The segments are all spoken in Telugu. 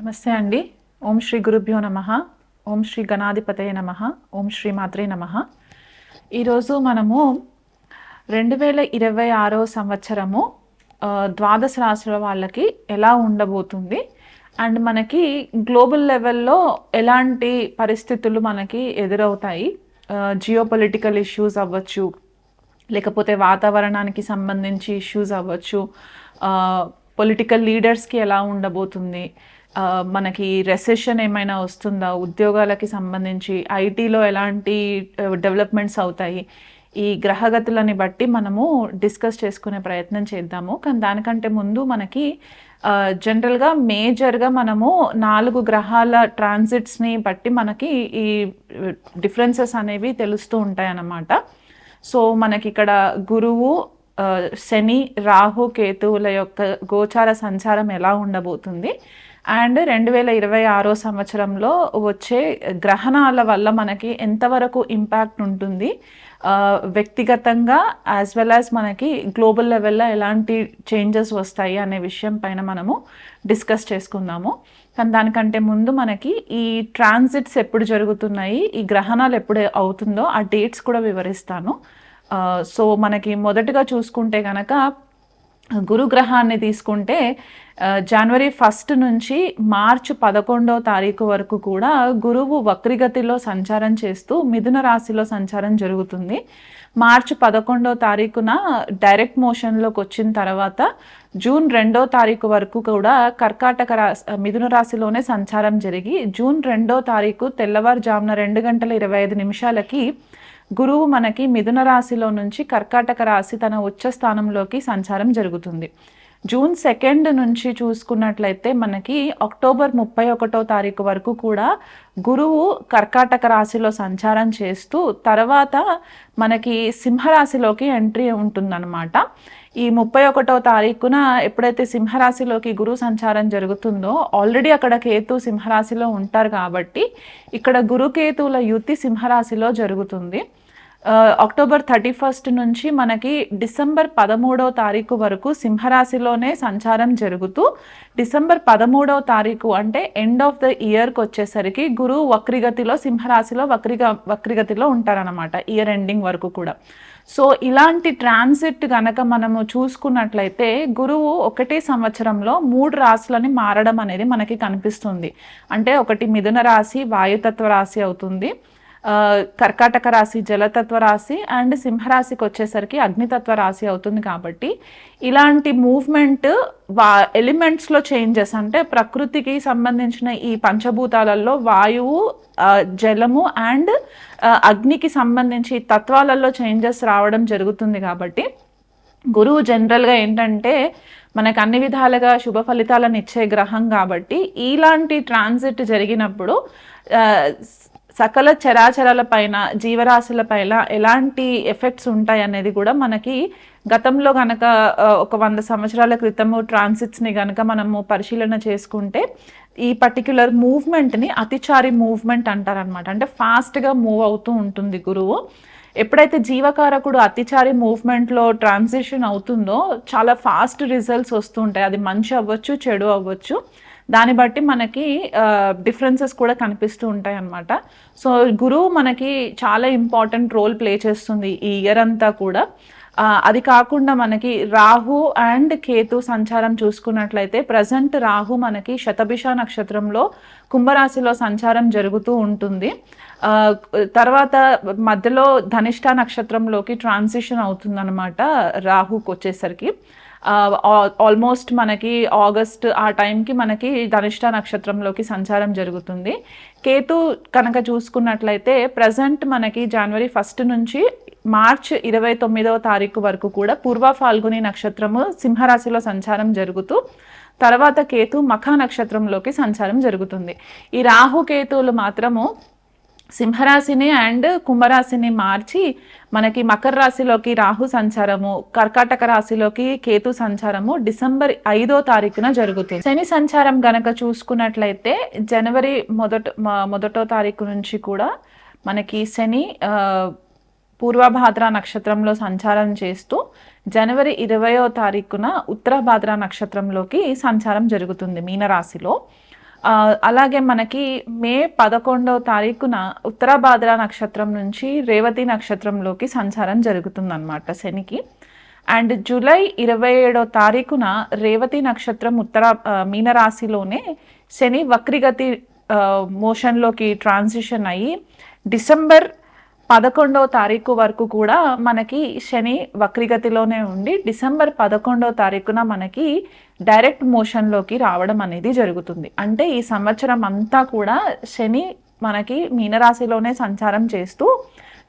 నమస్తే అండి. ఓం శ్రీ గురుభ్యో నమః. ఓం శ్రీ గణాధిపతయ నమః. ఓం శ్రీ మాత్రే నమః. ఈరోజు మనము 2026 సంవత్సరము ద్వాదశ రాశుల వాళ్ళకి ఎలా ఉండబోతుంది అండ్ మనకి గ్లోబల్ లెవెల్లో ఎలాంటి పరిస్థితులు మనకి ఎదురవుతాయి, జియోపొలిటికల్ ఇష్యూస్ అవ్వచ్చు, లేకపోతే వాతావరణానికి సంబంధించి ఇష్యూస్ అవ్వచ్చు, పొలిటికల్ లీడర్స్కి ఎలా ఉండబోతుంది, మనకి రెసెషన్ ఏమైనా వస్తుందా, ఉద్యోగాలకి సంబంధించి ఐటీలో ఎలాంటి డెవలప్మెంట్స్ అవుతాయి, ఈ గ్రహగతులని బట్టి మనము డిస్కస్ చేసుకునే ప్రయత్నం చేద్దాము. కానీ దానికంటే ముందు మనకి జనరల్గా మేజర్గా మనము 4 గ్రహాల ట్రాన్సిట్స్ని బట్టి మనకి ఈ డిఫరెన్సెస్ అనేవి తెలుస్తూ ఉంటాయి అన్నమాట. సో మనకి ఇక్కడ గురువు, శని, రాహు, కేతువుల యొక్క గోచార సంచారం ఎలా ఉండబోతుంది అండ్ 2026 సంవత్సరంలో వచ్చే గ్రహణాల వల్ల మనకి ఎంతవరకు ఇంపాక్ట్ ఉంటుంది, వ్యక్తిగతంగా యాజ్ వెల్ యాజ్ మనకి గ్లోబల్ లెవెల్లో ఎలాంటి చేంజెస్ వస్తాయి అనే విషయం పైన మనము డిస్కస్ చేసుకుందాము. కానీ దానికంటే ముందు మనకి ఈ ట్రాన్సిట్స్ ఎప్పుడు జరుగుతున్నాయి, ఈ గ్రహణాలు ఎప్పుడు అవుతుందో ఆ డేట్స్ కూడా వివరిస్తాను. సో మనకి మొదటగా చూసుకుంటే కనుక గురుగ్రహాన్ని తీసుకుంటే జనవరి 1 నుంచి మార్చి 11వ తారీఖు వరకు కూడా గురువు వక్రిగతిలో సంచారం చేస్తూ మిథున రాశిలో సంచారం జరుగుతుంది. మార్చి 11వ తారీఖున డైరెక్ట్ మోషన్లోకి వచ్చిన తర్వాత జూన్ 2వ తారీఖు వరకు కూడా కర్కాటక రాశి మిథున రాశిలోనే సంచారం జరిగి జూన్ 2వ తారీఖు తెల్లవారుజామున 2:25 గురువు మనకి మిథున రాశిలో నుంచి కర్కాటక రాశి తన ఉచ్చ స్థానంలోకి సంచారం జరుగుతుంది. జూన్ 2 నుంచి చూసుకున్నట్లయితే మనకి అక్టోబర్ 31వ తారీఖు వరకు కూడా గురువు కర్కాటక రాశిలో సంచారం చేస్తూ తర్వాత మనకి సింహరాశిలోకి ఎంట్రీ ఉంటుందన్నమాట. ఈ 31వ తారీఖున ఎప్పుడైతే సింహరాశిలోకి గురు సంచారం జరుగుతుందో ఆల్రెడీ అక్కడ కేతు సింహరాశిలో ఉంటారు కాబట్టి ఇక్కడ గురుకేతువుల యుతి సింహరాశిలో జరుగుతుంది. అక్టోబర్ 31 నుంచి మనకి డిసెంబర్ 13వ తారీఖు వరకు సింహరాశిలోనే సంచారం జరుగుతూ డిసెంబర్ 13వ తారీఖు అంటే ఎండ్ ఆఫ్ ద ఇయర్కి వచ్చేసరికి గురువు వక్రిగతిలో సింహరాశిలో వక్రిగతిలో ఉంటారనమాట ఇయర్ ఎండింగ్ వరకు కూడా. సో ఇలాంటి ట్రాన్సిట్ గనక మనము చూసుకున్నట్లయితే గురువు ఒకటే సంవత్సరంలో 3 రాశులని మారడం అనేది మనకి కనిపిస్తుంది. అంటే ఒకటి మిథున రాశి వాయుతత్వ రాశి అవుతుంది, కర్కాటక రాశి జలతత్వ రాశి అండ్ సింహరాశికి వచ్చేసరికి అగ్నితత్వ రాశి అవుతుంది. కాబట్టి ఇలాంటి మూవ్మెంట్ ఎలిమెంట్స్లో చేంజెస్ అంటే ప్రకృతికి సంబంధించిన ఈ పంచభూతాలలో వాయువు, జలము అండ్ అగ్నికి సంబంధించి తత్వాలలో చేంజెస్ రావడం జరుగుతుంది. కాబట్టి గురువు జనరల్గా ఏంటంటే మనకు అన్ని విధాలుగా శుభ ఫలితాలను ఇచ్చే గ్రహం కాబట్టి ఇలాంటి ట్రాన్సిట్ జరిగినప్పుడు సకల చరాచరాల పైన జీవరాశుల పైన ఎలాంటి ఎఫెక్ట్స్ ఉంటాయి అనేది కూడా మనకి గతంలో కనుక ఒక 100 సంవత్సరాల క్రితము ట్రాన్సిట్స్ని కనుక మనము పరిశీలన చేసుకుంటే ఈ పర్టిక్యులర్ మూవ్మెంట్ని అతిచారి మూవ్మెంట్ అంటారనమాట. అంటే ఫాస్ట్గా మూవ్ అవుతూ ఉంటుంది గురువు. ఎప్పుడైతే జీవకారకుడు అతిచారి మూవ్మెంట్లో ట్రాన్సిషన్ అవుతుందో చాలా ఫాస్ట్ రిజల్ట్స్ వస్తుంటాయి. అది మంచి అవ్వచ్చు, చెడు అవ్వచ్చు, దాన్ని బట్టి మనకి డిఫరెన్సెస్ కూడా కనిపిస్తూ ఉంటాయి అన్నమాట. సో గురువు మనకి చాలా ఇంపార్టెంట్ రోల్ ప్లే చేస్తుంది ఈ ఇయర్ అంతా కూడా. అది కాకుండా మనకి రాహు అండ్ కేతు సంచారం చూసుకున్నట్లయితే ప్రజెంట్ రాహు మనకి శతభిష నక్షత్రంలో కుంభరాశిలో సంచారం జరుగుతూ ఉంటుంది. తర్వాత మధ్యలో ధనిష్ట నక్షత్రంలోకి ట్రాన్సిషన్ అవుతుందన్నమాట రాహుకి వచ్చేసరికి. ఆల్మోస్ట్ మనకి ఆగస్ట్ ఆ టైంకి మనకి ధనిష్ట నక్షత్రంలోకి సంచారం జరుగుతుంది. కేతు కనుక చూసుకున్నట్లయితే ప్రజెంట్ మనకి జనవరి 1 నుంచి మార్చ్ 29వ తారీఖు వరకు కూడా పూర్వ ఫాల్గుని నక్షత్రము సింహరాశిలో సంచారం జరుగుతూ తర్వాత కేతు మఖ నక్షత్రంలోకి సంచారం జరుగుతుంది. ఈ రాహు కేతువులు మాత్రము సింహరాశిని అండ్ కుంభరాశిని మార్చి మనకి మకర రాశిలోకి రాహు సంచారము, కర్కాటక రాశిలోకి కేతు సంచారము డిసెంబర్ 5వ తారీఖున జరుగుతుంది. శని సంచారం గనక చూసుకున్నట్లయితే జనవరి 1వ తారీఖు నుంచి కూడా మనకి శని పూర్వభాద్ర నక్షత్రంలో సంచారం చేస్తూ జనవరి 20వ తారీఖున ఉత్తరభాద్ర నక్షత్రంలోకి సంచారం జరుగుతుంది మీనరాశిలో. అలాగే మనకి మే 11వ తారీఖున ఉత్తరాభాద్ర నక్షత్రం నుంచి రేవతి నక్షత్రంలోకి సంచారం జరుగుతుందన్నమాట శనికి. అండ్ జూలై 27వ తారీఖున రేవతి నక్షత్రం మీనరాశిలోనే శని వక్రిగతి మోషన్లోకి ట్రాన్సిషన్ అయ్యి డిసెంబర్ 11వ తారీఖు వరకు కూడా మనకి శని వక్రిగతిలోనే ఉండి డిసెంబర్ 11వ తారీఖున మనకి డైరెక్ట్ మోషన్లోకి రావడం అనేది జరుగుతుంది. అంటే ఈ సంవత్సరం అంతా కూడా శని మనకి మీనరాశిలోనే సంచారం చేస్తూ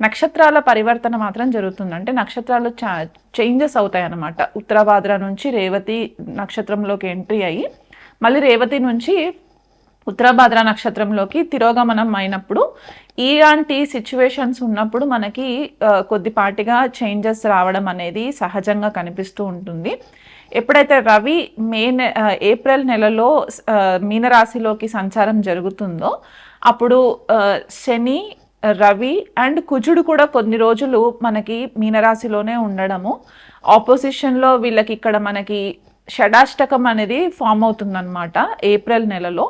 నక్షత్రాల పరివర్తన మాత్రం జరుగుతుంది. అంటే నక్షత్రాలు చేంజెస్ అవుతాయి అన్నమాట. ఉత్తరాభాద్ర నుంచి రేవతి నక్షత్రంలోకి ఎంట్రీ అయ్యి మళ్ళీ రేవతి నుంచి ఉత్తరాభాద్ర నక్షత్రంలోకి తిరోగమనం అయినప్పుడు ఇలాంటి సిచ్యువేషన్స్ ఉన్నప్పుడు మనకి కొద్దిపాటిగా చేంజెస్ రావడం అనేది సహజంగా కనిపిస్తూ ఉంటుంది. ఎప్పుడైతే రవి ఏప్రిల్ నెలలో మీనరాశిలోకి సంచారం జరుగుతుందో అప్పుడు శని, రవి అండ్ కుజుడు కూడా కొన్ని రోజులు మనకి మీనరాశిలోనే ఉండడము, ఆపోజిషన్లో వీళ్ళకి ఇక్కడ మనకి షడాష్టకం అనేది ఫామ్ అవుతుందన్నమాట ఏప్రిల్ నెలలో.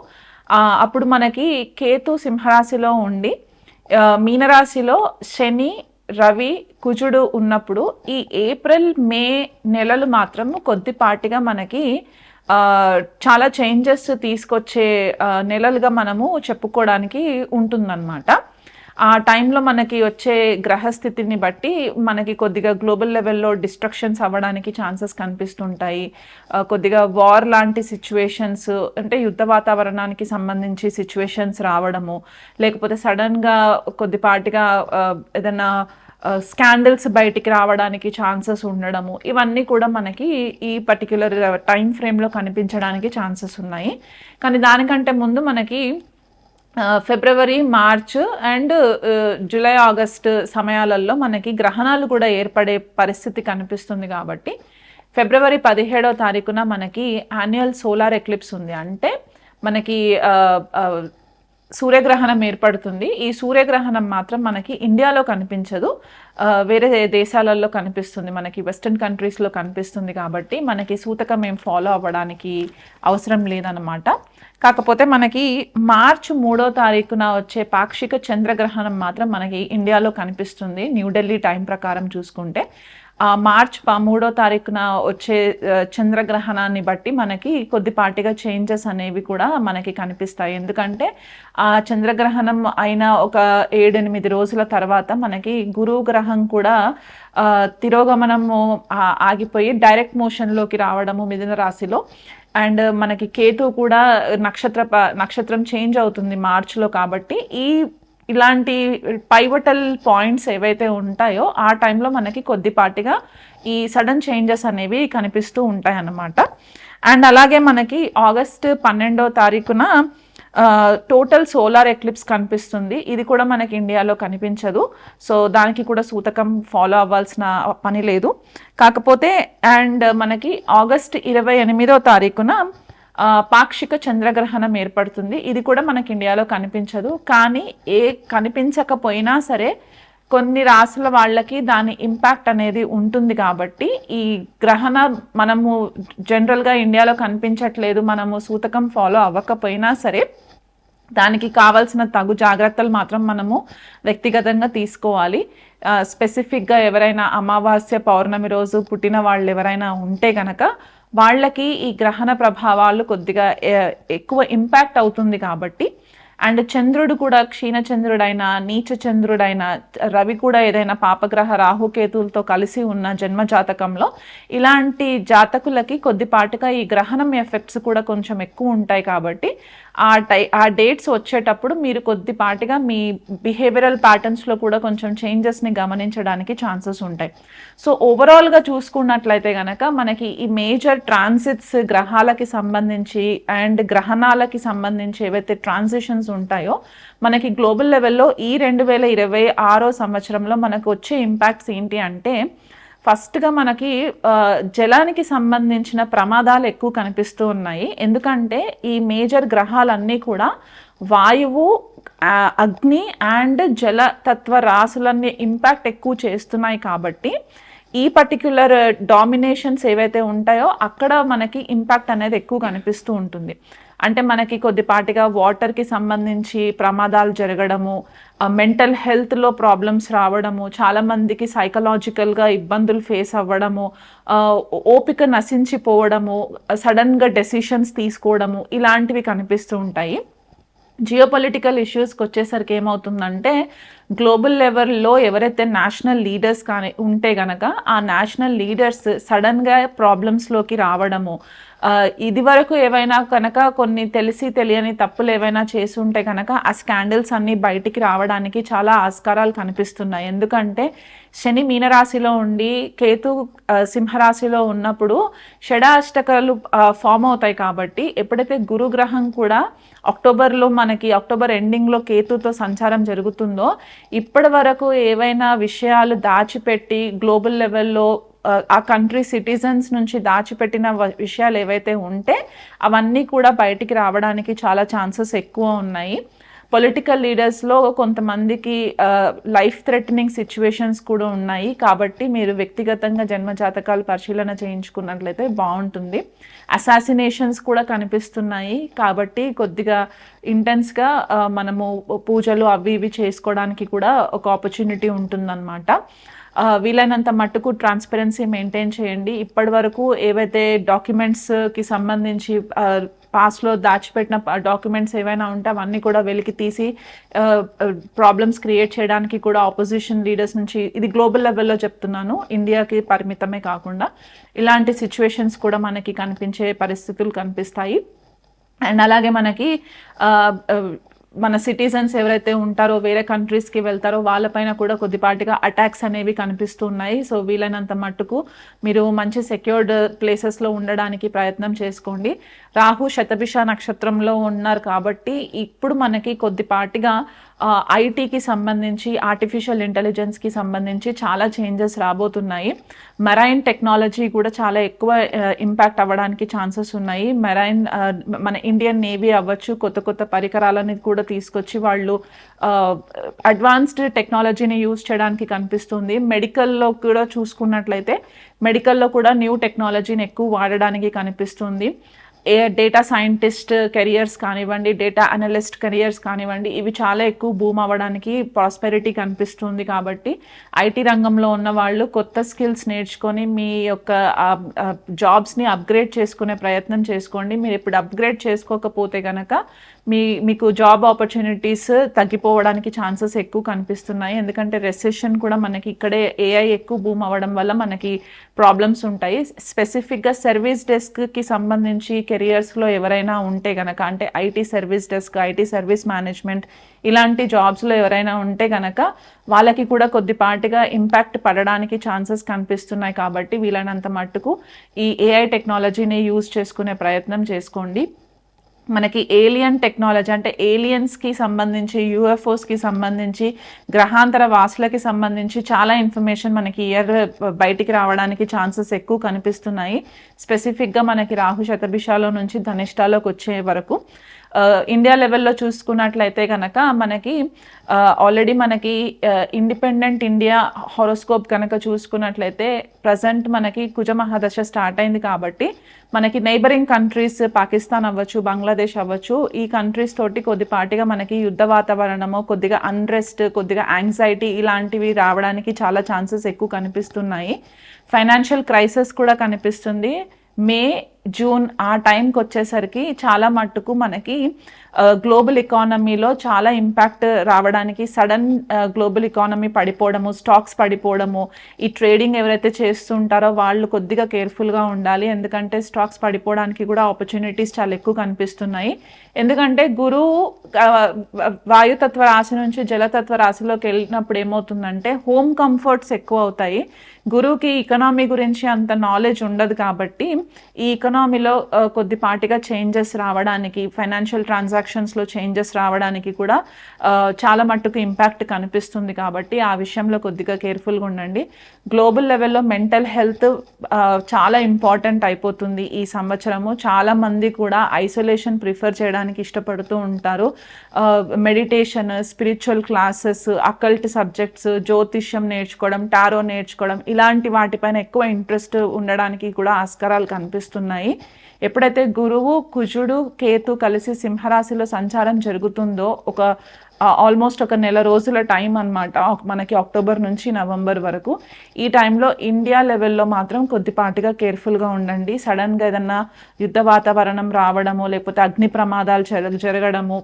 అప్పుడు మనకి కేతు సింహరాశిలో ఉండి మీనరాశిలో శని, రవి, కుజుడు ఉన్నప్పుడు ఈ ఏప్రిల్ మే నెలలు మాత్రం కొద్దిపాటిగా మనకి చాలా చేంజెస్ తీసుకొచ్చే నెలలుగా మనము చెప్పుకోవడానికి ఉంటుందన్నమాట. ఆ టైంలో మనకి వచ్చే గ్రహస్థితిని బట్టి మనకి కొద్దిగా గ్లోబల్ లెవెల్లో డిస్ట్రక్షన్స్ అవ్వడానికి ఛాన్సెస్ కనిపిస్తుంటాయి. కొద్దిగా వార్ లాంటి సిచ్యువేషన్స్, అంటే యుద్ధ వాతావరణానికి సంబంధించి సిచ్యువేషన్స్ రావడము, లేకపోతే సడన్గా కొద్దిపాటిగా ఏదైనా స్కాండల్స్ బయటికి రావడానికి ఛాన్సెస్ ఉండడము, ఇవన్నీ కూడా మనకి ఈ పర్టిక్యులర్ టైం ఫ్రేమ్లో కనిపించడానికి ఛాన్సెస్ ఉన్నాయి. కానీ దానికంటే ముందు మనకి ఫిబ్రవరి, మార్చ్ అండ్ జూలై, ఆగస్ట్ సమయాలలో మనకి గ్రహణాలు కూడా ఏర్పడే పరిస్థితి కనిపిస్తుంది. కాబట్టి ఫిబ్రవరి 17వ తారీఖున మనకి యాన్యువల్ సోలార్ ఎక్లిప్స్ ఉంది. అంటే మనకి సూర్యగ్రహణం ఏర్పడుతుంది. ఈ సూర్యగ్రహణం మాత్రం మనకి ఇండియాలో కనిపించదు, వేరే దేశాలలో కనిపిస్తుంది, మనకి వెస్టర్న్ కంట్రీస్లో కనిపిస్తుంది. కాబట్టి మనకి సూతకం ఏం ఫాలో అవ్వడానికి అవసరం లేదన్నమాట. కాకపోతే మనకి మార్చి 3వ తారీఖున వచ్చే పాక్షిక చంద్రగ్రహణం మాత్రం మనకి ఇండియాలో కనిపిస్తుంది న్యూఢిల్లీ టైం ప్రకారం చూసుకుంటే. మార్చ్ 3వ తారీఖున వచ్చే చంద్రగ్రహణాన్ని బట్టి మనకి కొద్దిపాటిగా చేంజెస్ అనేవి కూడా మనకి కనిపిస్తాయి. ఎందుకంటే ఆ చంద్రగ్రహణం అయిన ఒక 7-8 రోజుల తర్వాత మనకి గురువు గ్రహం కూడా తిరోగమనము ఆగిపోయి డైరెక్ట్ మోషన్లోకి రావడము మిథున రాశిలో. అండ్ మనకి కేతు కూడా నక్షత్రం చేంజ్ అవుతుంది మార్చిలో. కాబట్టి ఇలాంటి పైవటల్ పాయింట్స్ ఏవైతే ఉంటాయో ఆ టైంలో మనకి కొద్దిపాటిగా ఈ సడన్ చేంజెస్ అనేవి కనిపిస్తూ ఉంటాయి అన్నమాట. అండ్ అలాగే మనకి ఆగస్ట్ 12వ తారీఖున టోటల్ సోలార్ ఎక్లిప్స్ కనిపిస్తుంది. ఇది కూడా మనకి ఇండియాలో కనిపించదు, సో దానికి కూడా సూతకం ఫాలో అవ్వాల్సిన పని లేదు. కాకపోతే అండ్ మనకి ఆగస్ట్ 28వ తారీఖున పాక్షిక చంద్రగ్రహణం ఏర్పడుతుంది. ఇది కూడా మనకి ఇండియాలో కనిపించదు. కానీ కనిపించకపోయినా సరే కొన్ని రాసుల వాళ్ళకి దాని ఇంపాక్ట్ అనేది ఉంటుంది. కాబట్టి ఈ గ్రహణ మనము జనరల్గా ఇండియాలో కనిపించట్లేదు, మనము సూతకం ఫాలో అవ్వకపోయినా సరే దానికి కావాల్సిన తగు జాగ్రత్తలు మాత్రం మనము వ్యక్తిగతంగా తీసుకోవాలి. స్పెసిఫిక్గా ఎవరైనా అమావాస్య, పౌర్ణమి రోజు పుట్టిన వాళ్ళు ఎవరైనా ఉంటే కనుక వాళ్ళకి ఈ గ్రహణ ప్రభావాలు కొద్దిగా ఎక్కువ ఇంపాక్ట్ అవుతుంది. కాబట్టి అండ్ చంద్రుడు కూడా క్షీణచంద్రుడైనా, నీచచంద్రుడైనా, రవి కూడా ఏదైనా పాపగ్రహ రాహుకేతులతో కలిసి ఉన్న జన్మ జాతకంలో ఇలాంటి జాతకులకి కొద్దిపాటుగా ఈ గ్రహణం ఎఫెక్ట్స్ కూడా కొంచెం ఎక్కువ ఉంటాయి. కాబట్టి ఆ డేట్స్ వచ్చేటప్పుడు మీరు కొద్దిపాటిగా మీ బిహేవియరల్ ప్యాటర్న్స్లో కూడా కొంచెం చేంజెస్ని గమనించడానికి ఛాన్సెస్ ఉంటాయి. సో ఓవరాల్గా చూసుకున్నట్లయితే కనుక మనకి ఈ మేజర్ ట్రాన్సిట్స్ గ్రహాలకి సంబంధించి అండ్ గ్రహణాలకి సంబంధించి ఏవైతే ట్రాన్సిషన్స్ ఉంటాయో మనకి గ్లోబల్ లెవెల్లో ఈ 2026 సంవత్సరంలో మనకు వచ్చే ఇంపాక్ట్స్ ఏంటి అంటే, ఫస్ట్గా మనకి జలానికి సంబంధించిన ప్రమాదాలు ఎక్కువ కనిపిస్తూ ఉన్నాయి. ఎందుకంటే ఈ మేజర్ గ్రహాలన్నీ కూడా వాయువు, అగ్ని అండ్ జలతత్వ రాశులన్నీ ఇంపాక్ట్ ఎక్కువ చేస్తున్నాయి. కాబట్టి ఈ పర్టిక్యులర్ డామినేషన్స్ ఏవైతే ఉంటాయో అక్కడ మనకి ఇంపాక్ట్ అనేది ఎక్కువ కనిపిస్తూ ఉంటుంది. అంటే మనకి కొద్దిపాటిగా వాటర్కి సంబంధించి ప్రమాదాలు జరగడము, మెంటల్ హెల్త్లో ప్రాబ్లమ్స్ రావడము, చాలామందికి సైకలాజికల్గా ఇబ్బందులు ఫేస్ అవ్వడము, ఓపిక నశించిపోవడము, సడన్గా డెసిషన్స్ తీసుకోవడము ఇలాంటివి కనిపిస్తూ ఉంటాయి. జియోపొలిటికల్ ఇష్యూస్కి వచ్చేసరికి ఏమవుతుందంటే గ్లోబల్ లెవెల్లో ఎవరైతే నేషనల్ లీడర్స్ కానీ ఉంటే గనక ఆ నేషనల్ లీడర్స్ సడన్గా ప్రాబ్లమ్స్లోకి రావడము, ఇది వరకు ఏవైనా కనుక కొన్ని తెలిసి తెలియని తప్పులు ఏవైనా చేసి ఉంటే కనుక ఆ స్కాండల్స్ అన్నీ బయటికి రావడానికి చాలా ఆస్కారాలు కనిపిస్తున్నాయి. ఎందుకంటే శని మీనరాశిలో ఉండి కేతు సింహరాశిలో ఉన్నప్పుడు షడాష్టకాలు ఫామ్ అవుతాయి. కాబట్టి ఎప్పుడైతే గురుగ్రహం కూడా అక్టోబర్ ఎండింగ్లో కేతుతో సంచారం జరుగుతుందో ఇప్పటి వరకు ఏవైనా విషయాలు దాచిపెట్టి గ్లోబల్ లెవెల్లో ఆ కంట్రీ సిటిజన్స్ నుంచి దాచిపెట్టిన విషయాలు ఏవైతే ఉంటే అవన్నీ కూడా బయటికి రావడానికి చాలా ఛాన్సెస్ ఎక్కువ ఉన్నాయి. పొలిటికల్ లీడర్స్లో కొంతమందికి లైఫ్ థ్రెటనింగ్ సిచ్యువేషన్స్ కూడా ఉన్నాయి. కాబట్టి మీరు వ్యక్తిగతంగా జన్మజాతకాలు పరిశీలన చేయించుకున్నట్లయితే బాగుంటుంది. అసాసినేషన్స్ కూడా కనిపిస్తున్నాయి. కాబట్టి కొద్దిగా ఇంటెన్స్గా మనము పూజలు అవి ఇవి చేసుకోవడానికి కూడా ఒక ఆపర్చునిటీ ఉంటుందన్నమాట. వీలైనంత మట్టుకు ట్రాన్స్పరెన్సీ మెయింటైన్ చేయండి. ఇప్పటి వరకు ఏవైతే డాక్యుమెంట్స్కి సంబంధించి పాస్ట్లో దాచిపెట్టిన డాక్యుమెంట్స్ ఏవైనా ఉంటే అవన్నీ కూడా వెలికి తీసి ప్రాబ్లమ్స్ క్రియేట్ చేయడానికి కూడా ఆపోజిషన్ లీడర్స్ నుంచి, ఇది గ్లోబల్ లెవెల్లో చెప్తున్నాను, ఇండియాకి పరిమితమే కాకుండా ఇలాంటి సిచ్యువేషన్స్ కూడా మనకి కనిపించే పరిస్థితులు కనిపిస్తాయి. అండ్ అలాగే మనకి మన సిటిజన్స్ ఎవరైతే ఉంటారో వేరే కంట్రీస్కి వెళ్తారో వాళ్ళపైన కూడా కొద్దిపాటిగా అటాక్స్ అనేవి కనిపిస్తున్నాయి. సో వీలైనంత మట్టుకు మీరు మంచి సెక్యూర్డ్ ప్లేసెస్లో ఉండడానికి ప్రయత్నం చేసుకోండి. రాహు శతభిష నక్షత్రంలో ఉన్నారు కాబట్టి ఇప్పుడు మనకి కొద్దిపాటిగా ఐటీకి సంబంధించి, ఆర్టిఫిషియల్ ఇంటెలిజెన్స్కి సంబంధించి చాలా చేంజెస్ రాబోతున్నాయి. మెరైన్ టెక్నాలజీ కూడా చాలా ఎక్కువ ఇంపాక్ట్ అవ్వడానికి ఛాన్సెస్ ఉన్నాయి. మెరైన్ మన ఇండియన్ నేవీ అవ్వచ్చు, కొత్త కొత్త పరికరాలని కూడా తీసుకొచ్చి వాళ్ళు అడ్వాన్స్డ్ టెక్నాలజీని యూజ్ చేయడానికి కనిపిస్తుంది. మెడికల్లో కూడా చూసుకున్నట్లయితే మెడికల్లో కూడా న్యూ టెక్నాలజీని ఎక్కువ వాడడానికి కనిపిస్తుంది. డేటా సైంటిస్ట్ కెరియర్స్ కానివ్వండి, డేటా అనలిస్ట్ కెరియర్స్ కానివ్వండి, ఇవి చాలా ఎక్కువ బూమ్ అవ్వడానికి ప్రాస్పెరిటీ కనిపిస్తుంది. కాబట్టి ఐటీ రంగంలో ఉన్న వాళ్ళు కొత్త స్కిల్స్ నేర్చుకొని మీ యొక్క జాబ్స్ని అప్గ్రేడ్ చేసుకునే ప్రయత్నం చేసుకోండి. మీరు ఇప్పుడు అప్గ్రేడ్ చేసుకోకపోతే కనుక మీకు జాబ్ ఆపర్చునిటీస్ తగ్గిపోవడానికి ఛాన్సెస్ ఎక్కువ కనిపిస్తున్నాయి. ఎందుకంటే రెసెషన్ కూడా మనకి ఇక్కడే ఏఐ ఎక్కువ బూమ్ అవ్వడం వల్ల మనకి ప్రాబ్లమ్స్ ఉంటాయి. స్పెసిఫిక్గా సర్వీస్ డెస్క్కి సంబంధించి కెరియర్స్లో ఎవరైనా ఉంటే కనుక, అంటే IT service desk, IT service management ఇలాంటి జాబ్స్లో ఎవరైనా ఉంటే కనుక వాళ్ళకి కూడా కొద్దిపాటిగా ఇంపాక్ట్ పడడానికి ఛాన్సెస్ కనిపిస్తున్నాయి. కాబట్టి వీలైనంత మట్టుకు ఈ ఏఐ టెక్నాలజీని యూజ్ చేసుకునే ప్రయత్నం చేసుకోండి. మనకి ఏలియన్ టెక్నాలజీ అంటే ఏలియన్స్కి సంబంధించి, యూఎఫ్ఓస్కి సంబంధించి, గ్రహాంతర వాసులకి సంబంధించి చాలా ఇన్ఫర్మేషన్ మనకి ఇయర్ బయటికి రావడానికి ఛాన్సెస్ ఎక్కువ కనిపిస్తున్నాయి. స్పెసిఫిక్గా మనకి రాహు శతభిషాలో నుంచి ధనిష్టాలోకి వచ్చే వరకు ఇండియా లెవెల్లో చూసుకున్నట్లయితే కనుక మనకి ఆల్రెడీ మనకి ఇండిపెండెంట్ ఇండియా హారోస్కోప్ కనుక చూసుకున్నట్లయితే ప్రజెంట్ మనకి కుజమహాదశ స్టార్ట్ అయింది. కాబట్టి మనకి నైబరింగ్ కంట్రీస్ పాకిస్తాన్ అవ్వచ్చు, బంగ్లాదేశ్ అవ్వచ్చు, ఈ కంట్రీస్ తోటి కొద్దిపాటిగా మనకి యుద్ధ వాతావరణము, కొద్దిగా అన్రెస్ట్, కొద్దిగా యాంగ్జైటీ ఇలాంటివి రావడానికి చాలా ఛాన్సెస్ ఎక్కువ కనిపిస్తున్నాయి. ఫైనాన్షియల్ క్రైసిస్ కూడా కనిపిస్తుంది. మే, జూన్ ఆ టైంకి వచ్చేసరికి చాలా మట్టుకు మనకి గ్లోబల్ ఎకానమీలో చాలా ఇంపాక్ట్ రావడానికి, సడన్ గ్లోబల్ ఎకానమీ పడిపోవడము, స్టాక్స్ పడిపోవడము, ఈ ట్రేడింగ్ ఎవరైతే చేస్తుంటారో వాళ్ళు కొద్దిగా కేర్ఫుల్గా ఉండాలి. ఎందుకంటే స్టాక్స్ పడిపోవడానికి కూడా ఆపర్చునిటీస్ చాలా ఎక్కువ కనిపిస్తున్నాయి. ఎందుకంటే గురువు వాయుతత్వ రాశి నుంచి జలతత్వ రాశిలోకి వెళ్ళినప్పుడు ఏమవుతుందంటే హోమ్ కంఫర్ట్స్ ఎక్కువ అవుతాయి. గురువుకి ఎకనామీ గురించి అంత నాలెడ్జ్ ఉండదు. కాబట్టి ఈ ఎకనామీలో కొద్దిపాటిగా చేంజెస్ రావడానికి, ఫైనాన్షియల్ ట్రాన్సాక్షన్స్లో చేంజెస్ రావడానికి కూడా చాలా మట్టుకు ఇంపాక్ట్ కనిపిస్తుంది. కాబట్టి ఆ విషయంలో కొద్దిగా కేర్ఫుల్గా ఉండండి. గ్లోబల్ లెవెల్లో మెంటల్ హెల్త్ చాలా ఇంపార్టెంట్ అయిపోతుంది ఈ సంవత్సరము. చాలామంది కూడా ఐసోలేషన్ ప్రిఫర్ చేయడానికి ఇష్టపడుతూ ఉంటారు. Meditation, spiritual classes, occult subjects, జ్యోతిష్యం నేర్చుకోవడం, టారో నేర్చుకోవడం ఇలాంటి వాటిపైన ఎక్కువ ఇంట్రెస్ట్ ఉండడానికి కూడా ఆస్కారాలు కనిపిస్తున్నాయి. ఎప్పుడైతే గురువు, కుజుడు, కేతు కలిసి సింహరాశిలో సంచారం జరుగుతుందో ఆల్మోస్ట్ ఒక నెల రోజుల టైం అనమాట మనకి, అక్టోబర్ నుంచి నవంబర్ వరకు. ఈ టైంలో ఇండియా లెవెల్లో మాత్రం కొద్దిపాటిగా కేర్ఫుల్గా ఉండండి. సడన్గా ఏదన్నా యుద్ధ వాతావరణం రావడము, లేకపోతే అగ్ని ప్రమాదాలు జరగడము,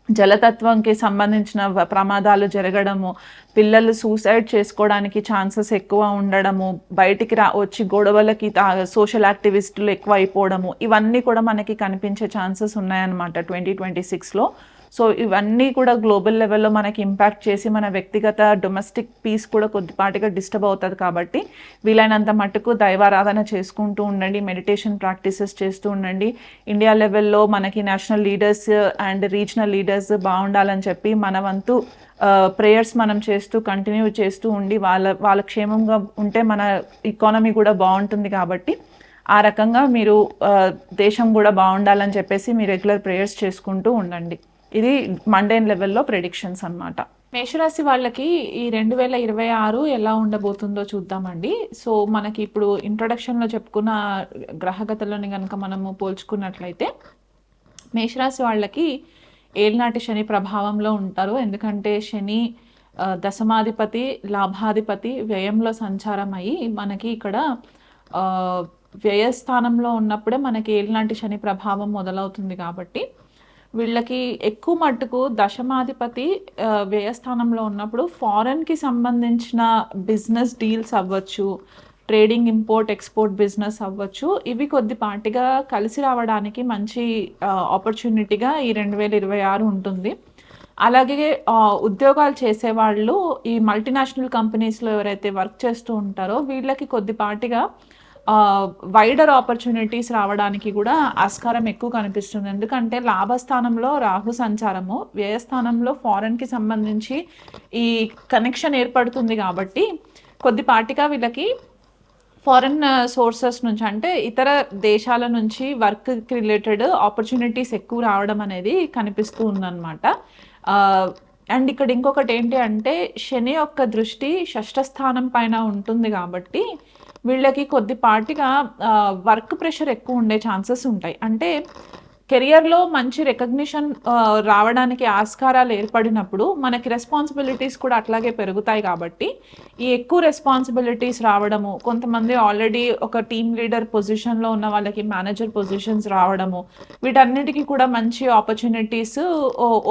జలతత్వంకి సంబంధించిన ప్రమాదాలు జరగడము, పిల్లలు సూసైడ్ చేసుకోవడానికి ఛాన్సెస్ ఎక్కువ ఉండడము, బయటికి వచ్చి గొడవలకి సోషల్ యాక్టివిస్టులు ఎక్కువ అయిపోవడము, ఇవన్నీ కూడా మనకి కనిపించే ఛాన్సెస్ ఉన్నాయన్నమాట 2026లో. సో ఇవన్నీ కూడా గ్లోబల్ లెవెల్లో మనకి ఇంపాక్ట్ చేసి మన వ్యక్తిగత డొమెస్టిక్ పీస్ కూడా కొద్దిపాటిగా డిస్టర్బ్ అవుతుంది. కాబట్టి వీలైనంత మట్టుకు దైవారాధన చేసుకుంటూ ఉండండి, మెడిటేషన్ ప్రాక్టీసెస్ చేస్తూ ఉండండి. ఇండియా లెవెల్లో మనకి national leaders and regional leaders బాగుండాలని చెప్పి మన వంతు ప్రేయర్స్ మనం చేస్తూ కంటిన్యూ చేస్తూ ఉండి వాళ్ళ క్షేమంగా ఉంటే మన ఎకానమీ కూడా బాగుంటుంది. కాబట్టి ఆ రకంగా మీరు దేశం కూడా బాగుండాలని చెప్పేసి మీ రెగ్యులర్ ప్రేయర్స్ చేసుకుంటూ ఉండండి. ఇది మండేన్ లెవెల్లో ప్రెడిక్షన్స్ అన్నమాట. మేషరాశి వాళ్ళకి ఈ 2026 ఎలా ఉండబోతుందో చూద్దామండి. సో మనకి ఇప్పుడు ఇంట్రొడక్షన్లో చెప్పుకున్న గ్రహగతులని కనుక మనము పోల్చుకున్నట్లయితే మేషరాశి వాళ్ళకి ఏలినాటి శని ప్రభావంలో ఉంటారు. ఎందుకంటే శని దశమాధిపతి, లాభాధిపతి వ్యయంలో సంచారం అయ్యి మనకి ఇక్కడ వ్యయస్థానంలో ఉన్నప్పుడే మనకి ఏలినాటి శని ప్రభావం మొదలవుతుంది. కాబట్టి వీళ్ళకి ఎక్కువ మట్టుకు దశమాధిపతి వ్యయస్థానంలో ఉన్నప్పుడు ఫారెన్కి సంబంధించిన బిజినెస్ డీల్స్ అవ్వచ్చు, ట్రేడింగ్, ఇంపోర్ట్ ఎక్స్పోర్ట్ బిజినెస్ అవ్వచ్చు, ఇవి కొద్దిపాటిగా కలిసి రావడానికి మంచి ఆపర్చునిటీగా ఈ 2026 ఉంటుంది. అలాగే ఉద్యోగాలు చేసేవాళ్ళు ఈ మల్టీనేషనల్ కంపెనీస్లో ఎవరైతే వర్క్ చేస్తూ ఉంటారో వీళ్ళకి కొద్దిపాటిగా వైడర్ ఆపర్చునిటీస్ రావడానికి కూడా ఆస్కారం ఎక్కువ కనిపిస్తుంది. ఎందుకంటే లాభస్థానంలో రాహు సంచారము, వ్యయస్థానంలో ఫారెన్కి సంబంధించి ఈ కనెక్షన్ ఏర్పడుతుంది. కాబట్టి కొద్దిపాటిగా వీళ్ళకి ఫారెన్ సోర్సెస్ నుంచి అంటే ఇతర దేశాల నుంచి వర్క్కి రిలేటెడ్ ఆపర్చునిటీస్ ఎక్కువ రావడం అనేది కనిపిస్తూ ఉందన్నమాట. అండ్ ఇక్కడ ఇంకొకటి ఏంటి అంటే శని యొక్క దృష్టి షష్ఠ స్థానం పైన ఉంటుంది. కాబట్టి వీళ్ళకి కొద్దిపాటిగా వర్క్ ప్రెషర్ ఎక్కువ ఉండే ఛాన్సెస్ ఉంటాయి. అంటే కెరియర్లో మంచి రికగ్నిషన్ రావడానికి ఆస్కారాలు ఏర్పడినప్పుడు మనకి రెస్పాన్సిబిలిటీస్ కూడా అట్లాగే పెరుగుతాయి. కాబట్టి ఈ ఎక్కువ రెస్పాన్సిబిలిటీస్ రావడము, కొంతమంది ఆల్రెడీ ఒక టీమ్ లీడర్ పొజిషన్లో ఉన్న వాళ్ళకి మేనేజర్ పొజిషన్స్ రావడము, వీటన్నిటికీ కూడా మంచి ఆపర్చునిటీస్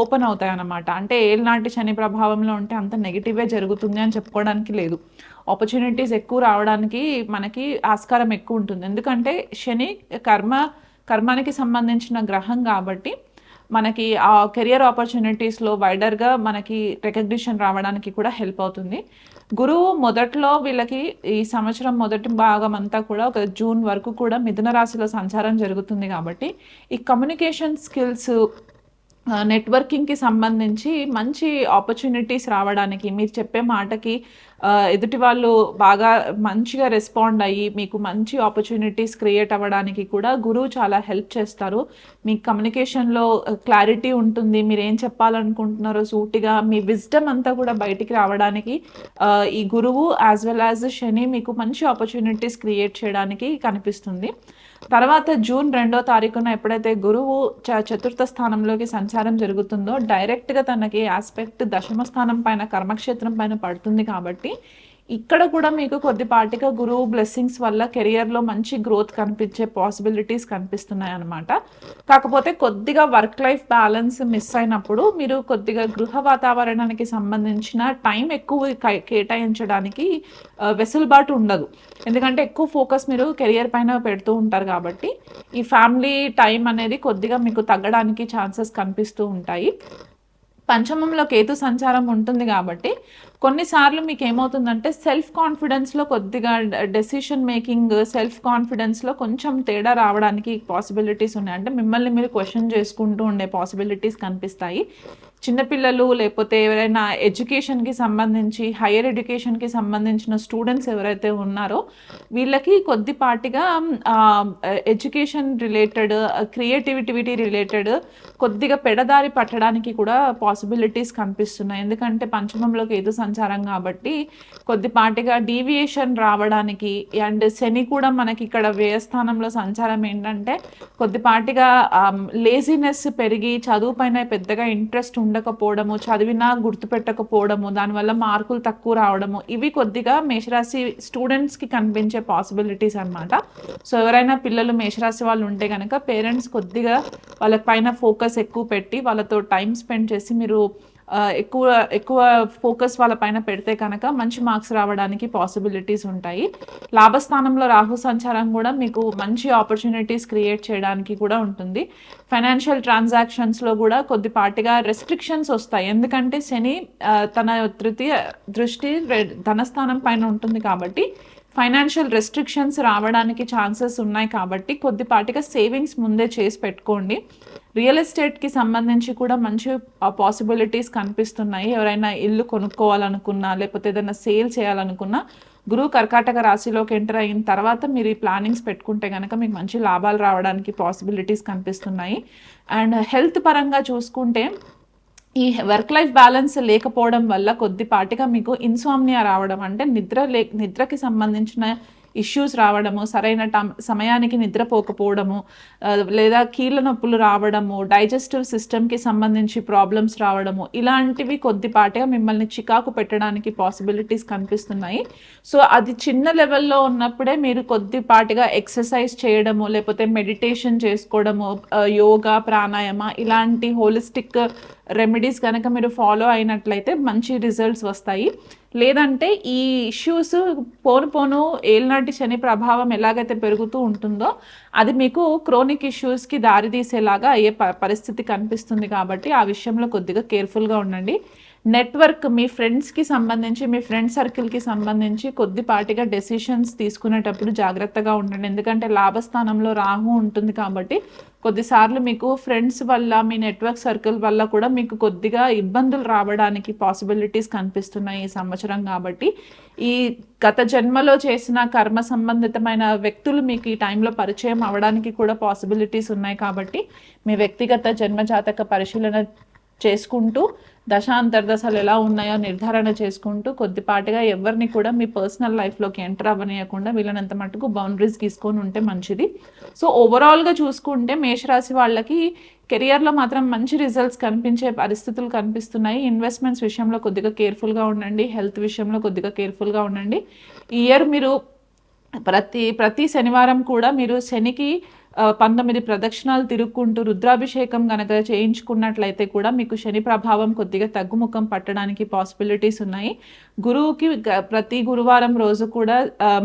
ఓపెన్ అవుతాయి అన్నమాట. అంటే ఏలినాటి శని ప్రభావంలో ఉంటే అంత నెగిటివే జరుగుతుంది అని చెప్పుకోవడానికి లేదు. ఆపర్చునిటీస్ ఎక్కువ రావడానికి మనకి ఆస్కారం ఎక్కువ ఉంటుంది. ఎందుకంటే శని కర్మానికి సంబంధించిన గ్రహం కాబట్టి మనకి ఆ కెరియర్ ఆపర్చునిటీస్లో వైడర్గా మనకి రికగ్నిషన్ రావడానికి కూడా హెల్ప్ అవుతుంది. గురువు మొదట్లో వీళ్ళకి ఈ సంవత్సరం మొదటి భాగం అంతా కూడా ఒక జూన్ వరకు కూడా మిథున రాశిలో సంచారం జరుగుతుంది. కాబట్టి ఈ కమ్యూనికేషన్ స్కిల్స్, నెట్వర్కింగ్కి సంబంధించి మంచి ఆపర్చునిటీస్ రావడానికి, మీరు చెప్పే మాటకి ఎదుటి వాళ్ళు బాగా మంచిగా రెస్పాండ్ అయ్యి మీకు మంచి ఆపర్చునిటీస్ క్రియేట్ అవ్వడానికి కూడా గురువు చాలా హెల్ప్ చేస్తారు. మీ కమ్యూనికేషన్లో క్లారిటీ ఉంటుంది, మీరు ఏం చెప్పాలనుకుంటున్నారో సూటిగా మీ విజ్డమ్ అంతా కూడా బయటికి రావడానికి ఈ గురువు యాజ్ వెల్ యాజ్ శని మీకు మంచి ఆపర్చునిటీస్ క్రియేట్ చేయడానికి కనిపిస్తుంది. తర్వాత జూన్ 2వ తారీఖున ఎప్పుడైతే గురువు చతుర్థ స్థానంలోకి సంచారం జరుగుతుందో డైరెక్ట్గా తనకి ఆస్పెక్ట్ దశమ స్థానం పైన కర్మక్షేత్రం పైన పడుతుంది. కాబట్టి ఇక్కడ కూడా మీకు కొద్దిపాటిగా గురువు బ్లెస్సింగ్స్ వల్ల కెరియర్లో మంచి గ్రోత్ కనిపించే పాసిబిలిటీస్ కనిపిస్తున్నాయి అన్నమాట. కాకపోతే కొద్దిగా వర్క్ లైఫ్ బ్యాలెన్స్ మిస్ అయినప్పుడు మీరు కొద్దిగా గృహ వాతావరణానికి సంబంధించిన టైం ఎక్కువ కేటాయించడానికి వెసులుబాటు ఉండదు. ఎందుకంటే ఎక్కువ ఫోకస్ మీరు కెరియర్ పైన పెడుతూ ఉంటారు. కాబట్టి ఈ ఫ్యామిలీ టైం అనేది కొద్దిగా మీకు తగ్గడానికి ఛాన్సెస్ కనిపిస్తూ ఉంటాయి. పంచమంలో కేతు సంచారం ఉంటుంది. కాబట్టి కొన్నిసార్లు మీకు ఏమవుతుందంటే సెల్ఫ్ కాన్ఫిడెన్స్లో కొద్దిగా డెసిషన్ మేకింగ్, సెల్ఫ్ కాన్ఫిడెన్స్లో కొంచెం తేడా రావడానికి పాసిబిలిటీస్ ఉన్నాయి. అంటే మిమ్మల్ని మీరు క్వశ్చన్ చేసుకుంటూ ఉండే పాసిబిలిటీస్ కనిపిస్తాయి. చిన్నపిల్లలు లేకపోతే ఎవరైనా ఎడ్యుకేషన్కి సంబంధించి హైయర్ ఎడ్యుకేషన్కి సంబంధించిన స్టూడెంట్స్ ఎవరైతే ఉన్నారో వీళ్ళకి కొద్దిపాటిగా ఎడ్యుకేషన్ రిలేటెడ్, క్రియేటివిటీ రిలేటెడ్ కొద్దిగా పెడదారి పట్టడానికి కూడా పాసిబిలిటీస్ కనిపిస్తున్నాయి. ఎందుకంటే పంచమంలో కేతు సంచారం కాబట్టి కొద్దిపాటిగా డీవియేషన్ రావడానికి, అండ్ శని కూడా మనకి ఇక్కడ వ్యయస్థానంలో సంచారం ఏంటంటే కొద్దిపాటిగా లేజినెస్ పెరిగి చదువు పైన పెద్దగా ఇంట్రెస్ట్ ఉండకపోవడము, చదివినా గుర్తుపెట్టకపోవడము, దానివల్ల మార్కులు తక్కువ రావడము, ఇవి కొద్దిగా మేషరాశి స్టూడెంట్స్కి కనిపించే పాసిబిలిటీస్ అనమాట. సో ఎవరైనా పిల్లలు మేషరాశి వాళ్ళు ఉంటే కనుక పేరెంట్స్ కొద్దిగా వాళ్ళ పైన ఫోకస్ ఎక్కువ పెట్టి వాళ్ళతో టైం స్పెండ్ చేసి మీరు ఎక్కువ ఫోకస్ వాళ్ళ పైన పెడితే కనుక మంచి మార్క్స్ రావడానికి పాసిబిలిటీస్ ఉంటాయి. లాభస్థానంలో రాహు సంచారం కూడా మీకు మంచి ఆపర్చునిటీస్ క్రియేట్ చేయడానికి కూడా ఉంటుంది. ఫైనాన్షియల్ ట్రాన్సాక్షన్స్లో కూడా కొద్దిపాటిగా రెస్ట్రిక్షన్స్ వస్తాయి. ఎందుకంటే శని తన తృతీయ దృష్టి ధనస్థానం పైన ఉంటుంది కాబట్టి ఫైనాన్షియల్ రెస్ట్రిక్షన్స్ రావడానికి ఛాన్సెస్ ఉన్నాయి. కాబట్టి కొద్దిపాటిగా సేవింగ్స్ ముందే చేసి పెట్టుకోండి. రియల్ ఎస్టేట్కి సంబంధించి కూడా మంచి పాసిబిలిటీస్ కనిపిస్తున్నాయి. ఎవరైనా ఇల్లు కొనుక్కోవాలనుకున్నా లేకపోతే ఏదైనా సేల్ చేయాలనుకున్నా గురువు కర్కాటక రాశిలోకి ఎంటర్ అయిన తర్వాత మీరు ఈ ప్లానింగ్స్ పెట్టుకుంటే కనుక మీకు మంచి లాభాలు రావడానికి పాసిబిలిటీస్ కనిపిస్తున్నాయి. అండ్ హెల్త్ పరంగా చూసుకుంటే ఈ వర్క్ లైఫ్ బ్యాలెన్స్ లేకపోవడం వల్ల కొద్దిపాటిగా మీకు ఇన్సామ్నియా రావడం, అంటే నిద్రకి సంబంధించిన ఇష్యూస్ రావడము, సరైన సమయానికి నిద్రపోకపోవడము, లేదా కీళ్ళ నొప్పులు రావడము, డైజెస్టివ్ సిస్టమ్కి సంబంధించి ప్రాబ్లమ్స్ రావడము, ఇలాంటివి కొద్దిపాటిగా మిమ్మల్ని చికాకు పెట్టడానికి పాసిబిలిటీస్ కనిపిస్తున్నాయి. సో అది చిన్న లెవెల్లో ఉన్నప్పుడే మీరు కొద్దిపాటిగా ఎక్సర్సైజ్ చేయడము, లేకపోతే మెడిటేషన్ చేసుకోవడము, యోగా, ప్రాణాయామ ఇలాంటి హోలిస్టిక్ రెమెడీస్ కనుక మీరు ఫాలో అయినట్లయితే మంచి రిజల్ట్స్ వస్తాయి. లేదంటే ఈ ఇష్యూస్ పోను ఏళ్ళనాటి శని ప్రభావం ఎలాగైతే పెరుగుతూ ఉంటుందో అది మీకు క్రోనిక్ ఇష్యూస్కి దారితీసేలాగా అయ్యే పరిస్థితి కనిపిస్తుంది. కాబట్టి ఆ విషయంలో కొద్దిగా కేర్ఫుల్గా ఉండండి. నెట్వర్క్, మీ ఫ్రెండ్స్కి సంబంధించి, మీ ఫ్రెండ్ సర్కిల్కి సంబంధించి కొద్దిపాటిగా డెసిషన్స్ తీసుకునేటప్పుడు జాగ్రత్తగా ఉండండి. ఎందుకంటే లాభస్థానంలో రాహు ఉంటుంది కాబట్టి కొద్దిసార్లు మీకు ఫ్రెండ్స్ వల్ల, మీ నెట్వర్క్ సర్కిల్ వల్ల కూడా మీకు కొద్దిగా ఇబ్బందులు రావడానికి పాసిబిలిటీస్ కనిపిస్తున్నాయి ఈ సంవత్సరం. కాబట్టి ఈ గత జన్మలో చేసిన కర్మ సంబంధితమైన వ్యక్తులు మీకు ఈ టైంలో పరిచయం అవ్వడానికి కూడా పాసిబిలిటీస్ ఉన్నాయి. కాబట్టి మీ వ్యక్తిగత జన్మజాతక పరిశీలన చేసుకుంటూ దశాంతర్దశలు ఎలా ఉన్నాయో నిర్ధారణ చేసుకుంటూ కొద్దిపాటిగా ఎవరిని కూడా మీ పర్సనల్ లైఫ్లోకి ఎంటర్ అవ్వనీయకుండా వీళ్ళనంత మటుకు బౌండరీస్ తీసుకొని ఉంటే మంచిది. సో ఓవరాల్గా చూసుకుంటే మేషరాశి వాళ్ళకి కెరియర్లో మాత్రం మంచి రిజల్ట్స్ కనిపించే పరిస్థితులు కనిపిస్తున్నాయి. ఇన్వెస్ట్మెంట్స్ విషయంలో కొద్దిగా కేర్ఫుల్గా ఉండండి. హెల్త్ విషయంలో కొద్దిగా కేర్ఫుల్గా ఉండండి. ఈ ఇయర్ మీరు ప్రతి శనివారం కూడా మీరు శనికి 19 ప్రదక్షిణాలు తిరుక్కుంటూ రుద్రాభిషేకం కనుక చేయించుకున్నట్లయితే కూడా మీకు శని ప్రభావం కొద్దిగా తగ్గుముఖం పట్టడానికి పాసిబిలిటీస్ ఉన్నాయి. గురువుకి ప్రతి గురువారం రోజు కూడా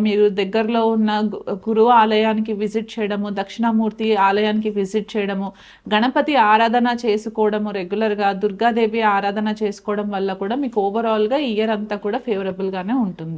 మీరు దగ్గరలో ఉన్న గురువు ఆలయానికి విజిట్ చేయడము, దక్షిణామూర్తి ఆలయానికి విజిట్ చేయడము, గణపతి ఆరాధన చేసుకోవడము, రెగ్యులర్గా దుర్గాదేవి ఆరాధన చేసుకోవడం వల్ల కూడా మీకు ఓవరాల్గా ఇయర్ అంతా కూడా ఫేవరబుల్గానే ఉంటుంది.